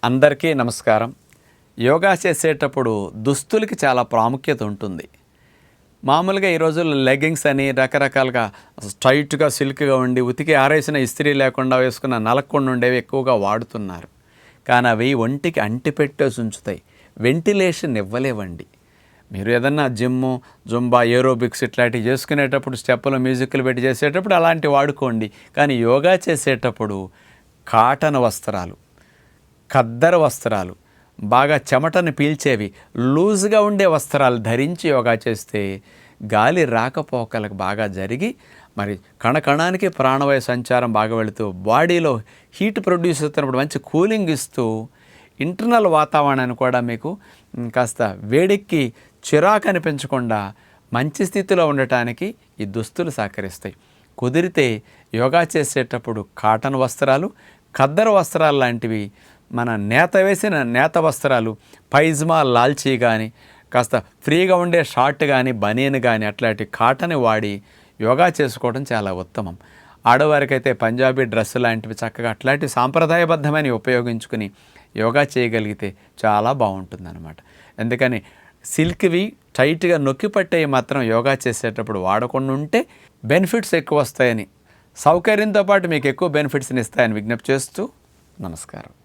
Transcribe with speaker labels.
Speaker 1: అందరికీ నమస్కారం. యోగా చేసేటప్పుడు దుస్తులకి చాలా ప్రాముఖ్యత ఉంటుంది. మామూలుగా ఈ రోజుల్లో లెగ్గింగ్స్ అని రకరకాలుగా స్ట్రైట్‌గా సిల్క్‌గా ఉండి ఉతికి ఆరేసిన ఇస్త్రీ లేకుండా వేసుకున్న నలక్కుండా ఉండేవి ఎక్కువగా వాడుతున్నారు. కానీ అవి ఒంటికి అంటిపెట్టేసి ఉంచుతాయి. వెంటిలేషన్ ఇవ్వలేవండి. మీరు ఏదన్నా జిమ్ము, జుంబా, ఏరోబిక్స్ ఇట్లాంటివి చేసుకునేటప్పుడు స్టెప్పులు, మ్యూజిక్లు పెట్టి చేసేటప్పుడు అలాంటివి వాడుకోండి. కానీ యోగా చేసేటప్పుడు కాటన్ వస్త్రాలు, ఖద్దర వస్త్రాలు, బాగా చెమటను పీల్చేవి, లూజ్గా ఉండే వస్త్రాలు ధరించి యోగా చేస్తే గాలి రాకపోకలకు బాగా జరిగి మరి కణకణానికి ప్రాణవాయు సంచారం బాగా వెళుతూ బాడీలో హీట్ ప్రొడ్యూస్ అవుతున్నప్పుడు మంచి కూలింగ్ ఇస్తూ ఇంటర్నల్ వాతావరణాన్ని కూడా మీకు కాస్త వేడెక్కి చిరాకు అనిపించకుండా మంచి స్థితిలో ఉండటానికి ఈ దుస్తులు సహకరిస్తాయి. కుదిరితే యోగా చేసేటప్పుడు కాటన్ వస్త్రాలు, ఖద్దరు వస్త్రాలు లాంటివి, మన నేత వస్త్రాలు, పైజమా, లాల్చీ కానీ, కాస్త ఫ్రీగా ఉండే షార్ట్ కానీ, బనియన్ కానీ అట్లాంటి కాటన్ వాడి యోగా చేసుకోవడం చాలా ఉత్తమం. ఆడవారికైతే పంజాబీ డ్రెస్సు లాంటివి చక్కగా అట్లాంటి సాంప్రదాయబద్ధమైన ఉపయోగించుకుని యోగా చేయగలిగితే చాలా బాగుంటుందన్నమాట. ఎందుకని సిల్క్వి టైట్గా నొక్కి పట్టేవి మాత్రం యోగా చేసేటప్పుడు వాడకుండా ఉంటే బెనిఫిట్స్ ఎక్కువ వస్తాయని, సౌకర్యంతో పాటు మీకు ఎక్కువ బెనిఫిట్స్ని ఇస్తాయని విజ్ఞప్తి చేస్తూ నమస్కారం.